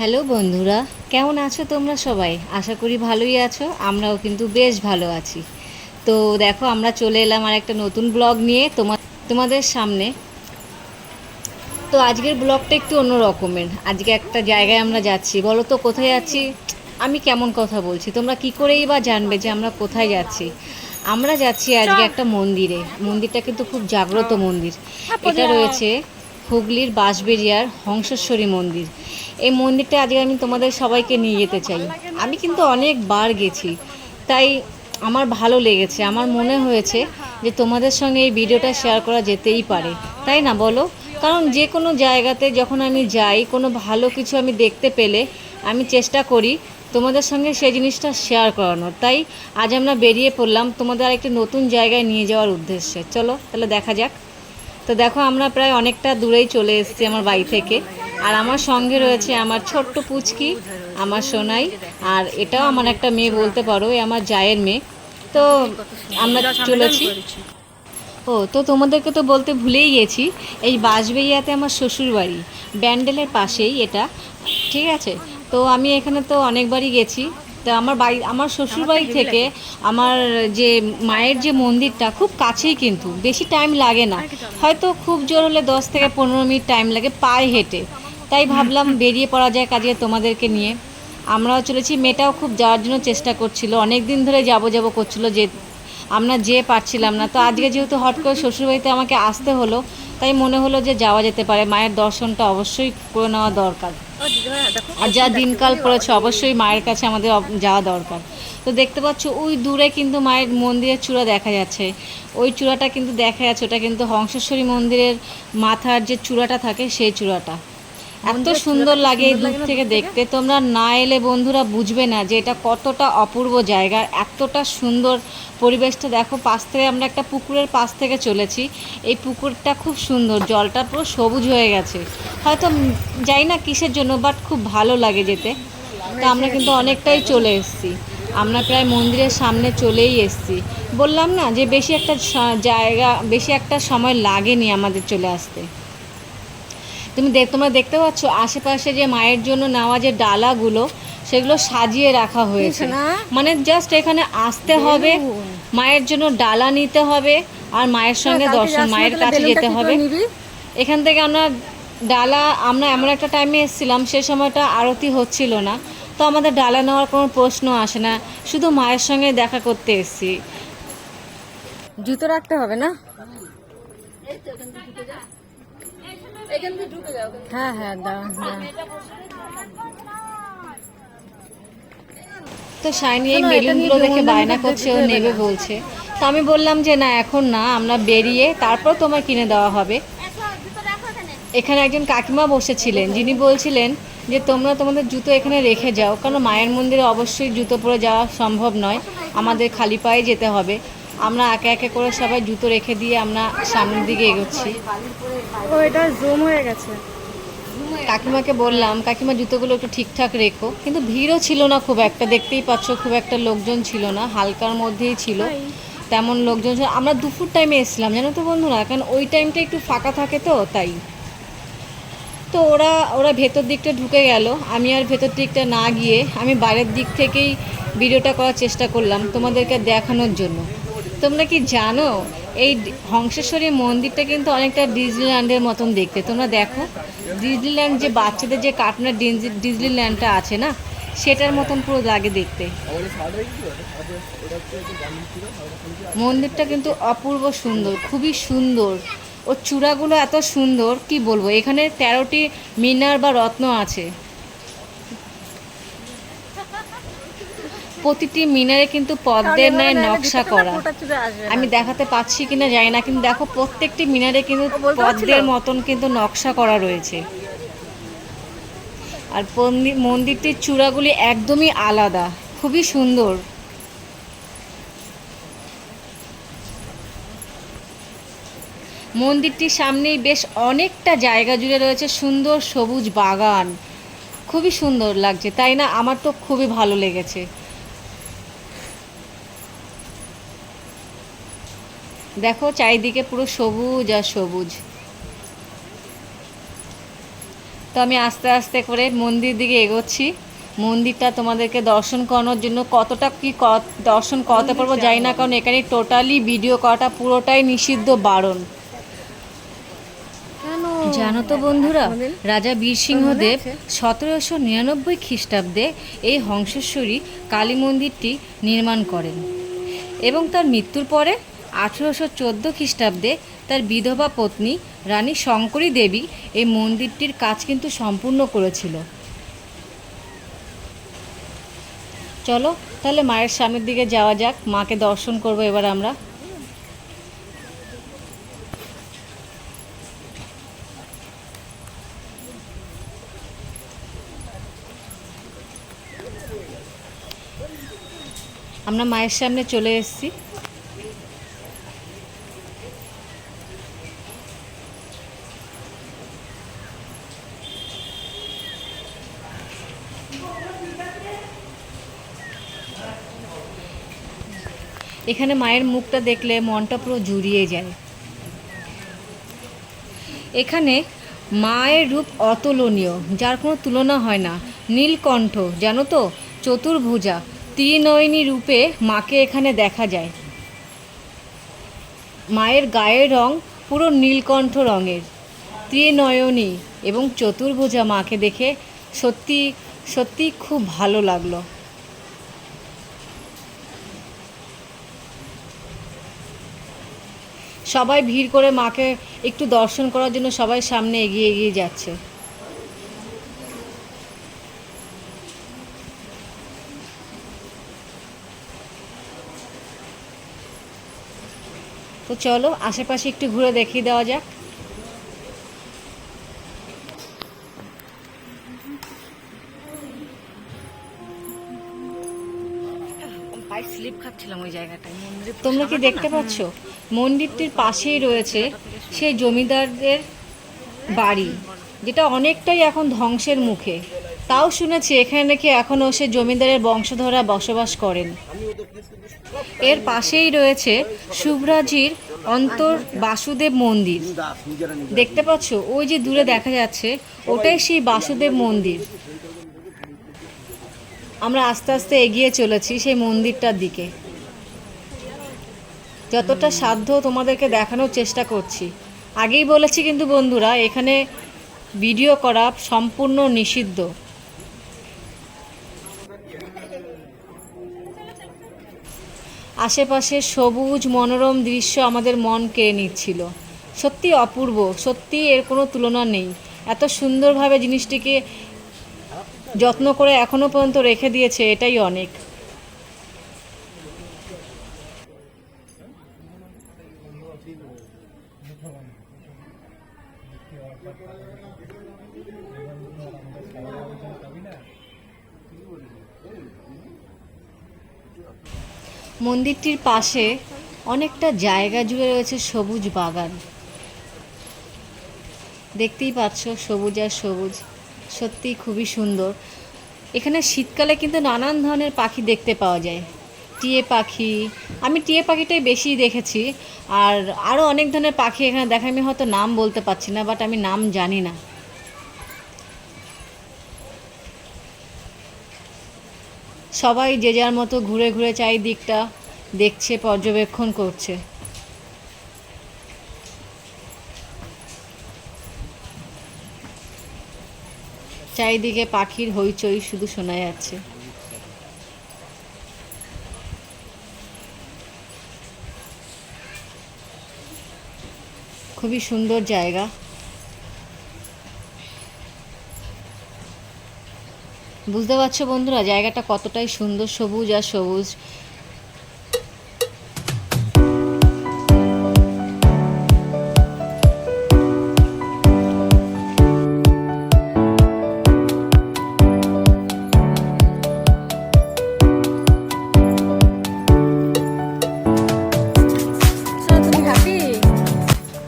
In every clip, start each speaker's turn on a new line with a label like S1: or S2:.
S1: Hello বন্ধুরা, কেমন আছো তোমরা সবাই? আশা করি ভালোই আছো। আমরাও কিন্তু বেশ ভালো আছি। তো দেখো, আমরা চলে এলাম আর একটা নতুন ব্লগ নিয়ে তোমাদের সামনে। তো আজকের ব্লগটা একটু অন্য রকমের। আজকে একটা জায়গায় আমরা যাচ্ছি। বলো তো কোথায় যাচ্ছি? আমি কেমন কথা বলছি, তোমরা কি করেই বা জানবে যে আমরা কোথায় যাচ্ছি? আমরা যাচ্ছি আজকে একটা মন্দিরে। মন্দিরটা কিন্তু খুব জাগ্রত মন্দির। এটা রয়েছে হুগলির বাঁশবেড়িয়ার হংসেশ্বরী মন্দির। এই মন্দিরটা আজকে আমি তোমাদের সবাইকে নিয়ে যেতে চাই। আমি কিন্তু অনেকবার গেছি, তাই আমার ভালো লেগেছে। আমার মনে হয়েছে যে তোমাদের সঙ্গে এই ভিডিওটা শেয়ার করা যেতেই পারে, তাই না বলো? কারণ যে কোনো জায়গাতে যখন আমি যাই, কোনো ভালো কিছু আমি দেখতে পেলে আমি চেষ্টা করি তোমাদের সঙ্গে সেই জিনিসটা শেয়ার করানোর। তাই আজ আমরা বেরিয়ে পড়লাম তোমাদের আরেকটি নতুন জায়গায় নিয়ে যাওয়ার উদ্দেশ্যে। চলো তাহলে দেখা যাক। তো দেখো, আমরা প্রায় অনেকটা দূরেই চলে এসেছি আমার বাড়ি থেকে। আর আমার সঙ্গে রয়েছে আমার ছোট্ট পুচকি, আমার সোনাই। আর এটাও আমার একটা মেয়ে বলতে পারো, এ আমার জায়ের মেয়ে। তো আমরা চলেছি। ও তো তোমাদেরকে তো বলতে ভুলেই গেছি, এই বাঁশবেড়িয়াতে আমার শ্বশুর বাড়ি, ব্যান্ডেলের পাশেই এটা, ঠিক আছে? তো আমি এখানে তো অনেকবারই গেছি। তো আমার শ্বশুর বাড়ি থেকে আমার যে মায়ের যে মন্দিরটা খুব কাছেই, কিন্তু বেশি টাইম লাগে না। হয়তো খুব জোর হলে 10 থেকে 15 মিনিট টাইম লাগে পায়ে হেঁটে। তাই ভাবলাম বেরিয়ে পড়া যায় কাজে তোমাদেরকে নিয়ে। আমরাও চলেছি। মেয়েটাও খুব যাওয়ার জন্য চেষ্টা করছিল, অনেক দিন ধরে যাবো যাবো করছিল, যে আমরা যেয়ে পারছিলাম না। তো আজকে যেহেতু হট করে শ্বশুরবাড়িতে আমাকে আসতে হলো, তাই মনে হলো যে যাওয়া যেতে পারে। মায়ের দর্শনটা অবশ্যই করে নেওয়া দরকার। আর যা দিনকাল পড়েছে, অবশ্যই মায়ের কাছে আমাদের যাওয়া দরকার। তো দেখতে পাচ্ছ ওই দূরে কিন্তু মায়ের মন্দিরের চূড়া দেখা যাচ্ছে। ওই চূড়াটা কিন্তু দেখা যাচ্ছে, ওটা কিন্তু হংসেশ্বরী মন্দিরের মাথার যে চূড়াটা থাকে সেই চূড়াটা। এত সুন্দর লাগে এই দূর থেকে দেখতে। তোমরা না এলে বন্ধুরা বুঝবে না যে এটা কতটা অপূর্ব জায়গা, এতটা সুন্দর পরিবেশটা। দেখো, পাশ থেকে আমরা একটা পুকুরের পাশ থেকে চলেছি। এই পুকুরটা খুব সুন্দর, জলটা পুরো সবুজ হয়ে গেছে। হয়তো যাই না কিসের জন্য, বাট খুব ভালো লাগে যেতে। তো আমরা কিন্তু অনেকটাই চলে এসেছি। আমরা প্রায় মন্দিরের সামনে চলেই এসেছি। বললাম না যে বেশি একটা সময় লাগেনি আমাদের চলে আসতে। তোমরা দেখতে পাচ্ছ আশেপাশে যে মায়ের জন্য নেওয়া যে ডালাগুলো, সেগুলো সাজিয়ে রাখা হয়েছে। মানে জাস্ট এখানে আসতে হবে, মায়ের জন্য ডালা নিতে হবে, আর মায়ের সঙ্গে মায়ের কাছে যেতে হবে। এখান থেকে আমরা এমন একটা টাইমে এসেছিলাম, সে সময়টা আরতি হচ্ছিল না। তো আমাদের ডালা নেওয়ার কোনো প্রশ্ন আসে না, শুধু মায়ের সঙ্গে দেখা করতে এসেছি।
S2: জুতো রাখতে হবে না? হ্যাঁ হ্যাঁ দাঁড়া।
S1: তো শাইনি এই বেলুনগুলো দেখে বায়না করছে, ও নেবে বলছে। তো আমি বললাম যে না, এখন না, আমরা বেরিয়ে তারপর তোমায় কিনে দেওয়া হবে। এখানে একজন কাকিমা বসেছিলেন, যিনি বলছিলেন যে তোমরা তোমাদের জুতো এখানে রেখে যাও, কারণ মায়ের মন্দিরে অবশ্যই জুতো পরে যাওয়া সম্ভব নয়, আমাদের খালি পায়ে যেতে হবে। আমরা একে একে করে সবাই জুতো রেখে দিয়ে আমরা সামনের দিকে এগোচ্ছি।
S2: ও এটা জুম হয়ে গেছে।
S1: কাকিমাকে বললাম, কাকিমা জুতোগুলো একটু ঠিকঠাক রেখো। কিন্তু ভিড়ও ছিল না খুব একটা, দেখতেই পাচ্ছ খুব একটা লোকজন ছিল না, হালকার মধ্যেই ছিল, তেমন লোকজন ছিল। আমরা দুপুর টাইমে এসেছিলাম জানো তো বন্ধুরা, কারণ ওই টাইমটা একটু ফাঁকা থাকে, তো তাই। তো ওরা ভেতর দিকটা ঢুকে গেল, আমি আর ভেতর দিকটা না গিয়ে আমি বাইরের দিক থেকেই ভিডিওটা করার চেষ্টা করলাম তোমাদেরকে দেখানোর জন্য। তোমরা কি জানো, এই হংসেশ্বরী মন্দিরটা কিন্তু অনেকটা ডিজনিল্যান্ডের মতন দেখতে। তোমরা দেখো, ডিজনিল্যান্ড যে বাচ্চাদের যে কার্টুনের ডিজনিল্যান্ডটা আছে না, সেটার মতন পুরো লাগে দেখতে। মন্দিরটা কিন্তু অপূর্ব সুন্দর, খুবই সুন্দর। ওর চূড়াগুলো এত সুন্দর, কি বলবো। এখানে 13টি মিনার বা রত্ন আছে। প্রতিটি মিনারে কিন্তু পদ্মের ন্যায় নকশা করা। আমি দেখাতে পাচ্ছি কিনা জানি না, কিন্তু দেখো প্রত্যেকটি মিনারে কিন্তু পদ্মের মতন কিন্তু নকশা করা রয়েছে। আর মন্দিরটির চূড়াগুলি একদমই আলাদা, খুবই সুন্দর। মন্দিরটির সামনেই বেশ অনেকটা জায়গা জুড়ে রয়েছে সুন্দর সবুজ বাগান, খুবই সুন্দর লাগছে, তাই না? আমার তো খুবই ভালো লেগেছে। দেখো চারিদিকে পুরো সবুজ আর সবুজ। তো আমি আস্তে আস্তে করে মন্দির দিকে এগোচ্ছি। মন্দিরটা তোমাদেরকে দর্শন করানোর জন্য কতটা কি দর্শন করাতে পারবো জানি না, কারণ এখানে টোটালি ভিডিও করাটা পুরোটাই নিষিদ্ধ, বারণ। জানো তো বন্ধুরা, রাজা বীরসিংহদেব 1799 খ্রিস্টাব্দে এই হংসেশ্বরী কালী মন্দিরটি নির্মাণ করেন এবং তার মৃত্যুর পরে 1814 খ্রিস্টাব্দে তার বিধবা পত্নী রানী শঙ্করী দেবী এই মন্দিরটির কাজ কিন্তু সম্পূর্ণ করেছিল। চলো তাহলে মায়ের সামনের দিকে যাওয়া যাক, মাকে দর্শন করবো এবার আমরা। আমরা মায়ের সামনে চলে এসেছি। এখানে মায়ের মুখটা দেখলে মনটা পুরো জুড়িয়ে যায়। এখানে মায়ের রূপ অতুলনীয়, যার কোনো তুলনা হয় না। নীলকণ্ঠ, জানো তো, চতুর্ভুজা, ত্রিনয়নী রূপে মাকে এখানে দেখা যায়। মায়ের গায়ের রং পুরো নীলকণ্ঠ রঙের, ত্রিনয়নী এবং চতুর্ভুজা মাকে দেখে সত্যি সত্যি খুব ভালো লাগলো। সবাই ভিড় করে মাকে একটু দর্শন করার জন্য সবাই সামনে এগিয়ে এগিয়ে যাচ্ছে। তো চলো আশেপাশে একটু ঘুরে দেখিয়ে দেওয়া যাক। স্লিপ খাচ্ছিলাম ওই জায়গাটায়। তোমরা কি দেখতে পাচ্ছ, মন্দিরটির পাশেই রয়েছে সেই জমিদারদের বাড়ি, যেটা অনেকটাই এখন ধ্বংসের মুখে। তাও শুনেছি এখানে নাকি এখনও সে জমিদারের বংশধররা বসবাস করেন। এর পাশেই রয়েছে শুভরাজির অন্তর বাসুদেব মন্দির। দেখতে পাচ্ছ ওই যে দূরে দেখা যাচ্ছে, ওটাই সেই বাসুদেব মন্দির। আমরা আস্তে আস্তে এগিয়ে চলেছি সেই মন্দিরটার দিকে। যতটা সাধ্য তোমাদেরকে দেখানোর চেষ্টা করছি। আগেই বলেছি কিন্তু বন্ধুরা, এখানে ভিডিও করা সম্পূর্ণ নিষিদ্ধ। আশেপাশে সবুজ মনোরম দৃশ্য আমাদের মন কেড়ে নিচ্ছিল। সত্যি অপূর্ব, সত্যি এর কোনো তুলনা নেই। এত সুন্দরভাবে জিনিসটিকে যত্ন করে এখনো পর্যন্ত রেখে দিয়েছে, এটাই অনেক। মন্দিরটির পাশে অনেকটা জায়গা জুড়ে রয়েছে সবুজ বাগান। দেখতেই পাচ্ছ সবুজ আর সবুজ, সত্যি খুবই সুন্দর। এখানে শীতকালে কিন্তু নানান ধরনের পাখি দেখতে পাওয়া যায়। টিয়ে পাখি, আমি টিয়ে পাখিটাই বেশি দেখেছি। আর আরও অনেক ধরনের পাখি এখানে দেখা, আমি হয়তো নাম বলতে পারছি না, বাট আমি নাম জানি না। সবাই যে যার মতো ঘুরে ঘুরে চারিদিকটা দেখছে, পর্যবেক্ষণ করছে। চারিদিকে পাখির হইচই শুধু শোনা যাচ্ছে। খুবই সুন্দর জায়গা। বুঝতে পারছো বন্ধুরা জায়গাটা কতটাই সুন্দর, সবুজ আর সবুজ।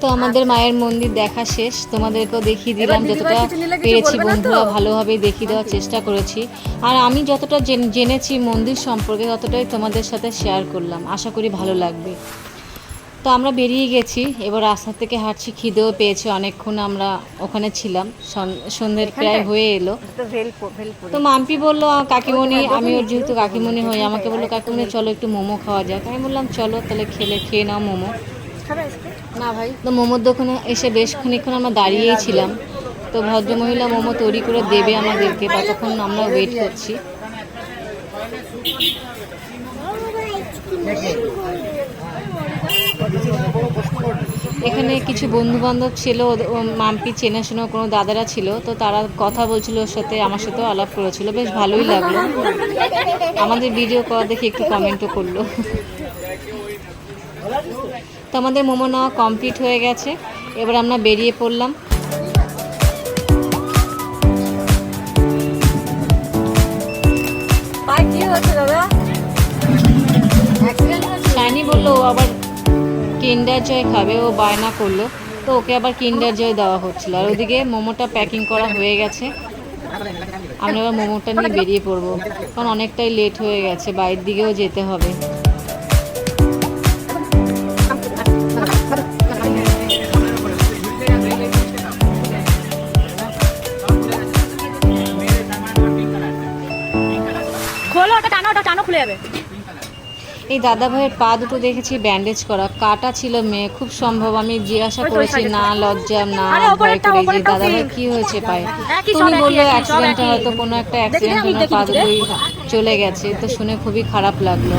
S1: তো আমাদের মায়ের মন্দির দেখা শেষ, তোমাদেরকেও দেখিয়ে দিলাম যতটা পেরেছি বন্ধুরা, ভালোভাবেই দেখিয়ে দেওয়ার চেষ্টা করেছি। আর আমি যতটা জেনেছি মন্দির সম্পর্কে ততটাই তোমাদের সাথে শেয়ার করলাম। আশা করি ভালো লাগবে। তো আমরা বেরিয়ে গেছি, এবার রাস্তা থেকে হাঁটছি, খিদেও পেয়েছে, অনেকক্ষণ আমরা ওখানে ছিলাম, সন্ধ্যের প্রায় হয়ে এলো। তো মাম্পি বললো কাকিমণি, আমি ওর যেহেতু কাকিমণি হই, আমাকে বললো কাকিমণি চলো একটু মোমো খাওয়া যাক। আমি বললাম চলো তাহলে খেয়ে নাও মোমো।
S2: না ভাই,
S1: তো মোমোর দোকানে এসে বেশ খানিকক্ষণ আমরা দাঁড়িয়েই ছিলাম। তো ভদ্রমহিলা মোমো তৈরি করে দেবে আমাদেরকে, ততক্ষণ আমরা ওয়েট করছি। এখানে কিছু বন্ধু বান্ধব ছিল, মাম্পি চেনাশোনা কোনো দাদারা ছিল, তো তারা কথা বলছিল ওর সাথে, আমার সাথেও আলাপ করেছিল, বেশ ভালোই লাগলো। আমাদের ভিডিও করা দেখে একটু কমেন্টও করলো। তো আমাদের মোমো নেওয়া কমপ্লিট হয়ে গেছে, এবার আমরা বেরিয়ে পড়লাম।
S2: কি হচ্ছে দাদা?
S1: শাইনি বললো ও আবার কিন্ডার জয় খাবে, ও বায়না করলো, তো ওকে আবার কিন্ডার জয় দেওয়া হচ্ছিল। আর ওদিকে মোমোটা প্যাকিং করা হয়ে গেছে, আমরা এবার মোমোটা নিয়ে বেরিয়ে পড়বো, কারণ অনেকটাই লেট হয়ে গেছে, বাইরের দিকেও যেতে হবে।
S2: খোলো, ওটা টানো খুলে যাবে।
S1: এই দাদা ভাইয়ের পা দুটো দেখেছি ব্যান্ডেজ করা, কাটা ছিল মেয়ে, খুব সম্ভব। আমি জিজ্ঞাসা করেছি, না লজ্জা না ভয় করে, যে দাদা ভাই কি হয়েছে পায়ে। তো উনি বললো অ্যাক্সিডেন্টে, হয়তো কোনো একটা অ্যাক্সিডেন্টে ওনার পা দুটোই চলে গেছে। তো শুনে খুবই খারাপ লাগলো।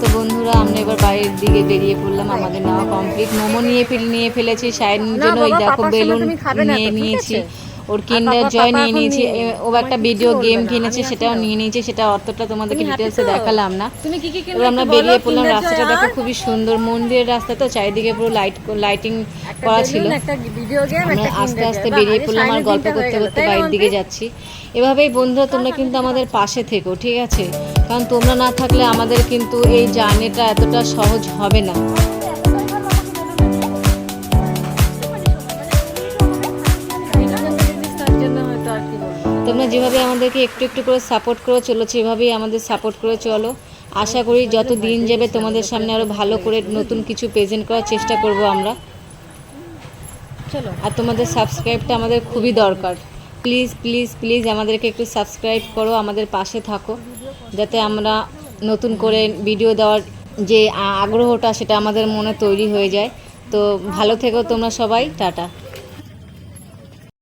S1: তো বন্ধুরা আমরা এবার বাইরের দিকে বেরিয়ে পড়লাম, আমাদের নেওয়া কমপ্লিট। মোমো নিয়ে ফেলেছি, শাইনির জন্য ওই দেখো বেলুন নিয়ে নিয়েছি, ওর কিন্ডার জয় নিয়ে নিয়েছি, ও একটা ভিডিও গেম কিনেছে সেটাও নিয়ে নিয়েছি, সেটা অতটা তোমাদেরকে ডিটেলসে দেখালাম না। এবার আমরা বেরিয়ে পড়লাম, রাস্তাটা দেখো খুবই সুন্দর, মন্দিরের রাস্তা, তো চারিদিকে পুরো লাইটিং করা ছিল। আমরা আস্তে আস্তে বেরিয়ে পড়লাম আর গল্প করতে করতে বাড়ির দিকে যাচ্ছি। এভাবেই বন্ধুরা তোমরা কিন্তু আমাদের পাশে থেকো, ঠিক আছে? কারণ তোমরা না থাকলে আমাদের কিন্তু এই জার্নিটা এতটা সহজ হবে না। তোমরা যেভাবে আমাদেরকে একটু একটু করে সাপোর্ট করে চলেছো, এভাবেই আমাদের সাপোর্ট করে চলো। আশা করি যত দিন যাবে তোমাদের সামনে আরও ভালো করে নতুন কিছু প্রেজেন্ট করার চেষ্টা করব আমরা। আর তোমাদের সাবস্ক্রাইবটা আমাদের খুবই দরকার। প্লিজ প্লিজ প্লিজ আমাদেরকে একটু সাবস্ক্রাইব করো, আমাদের পাশে থাকো, যাতে আমরা নতুন করে ভিডিও দেওয়ার যে আগ্রহটা সেটা আমাদের মনে তৈরি হয়ে যায়। তো ভালো থেকো তোমরা সবাই, টাটা।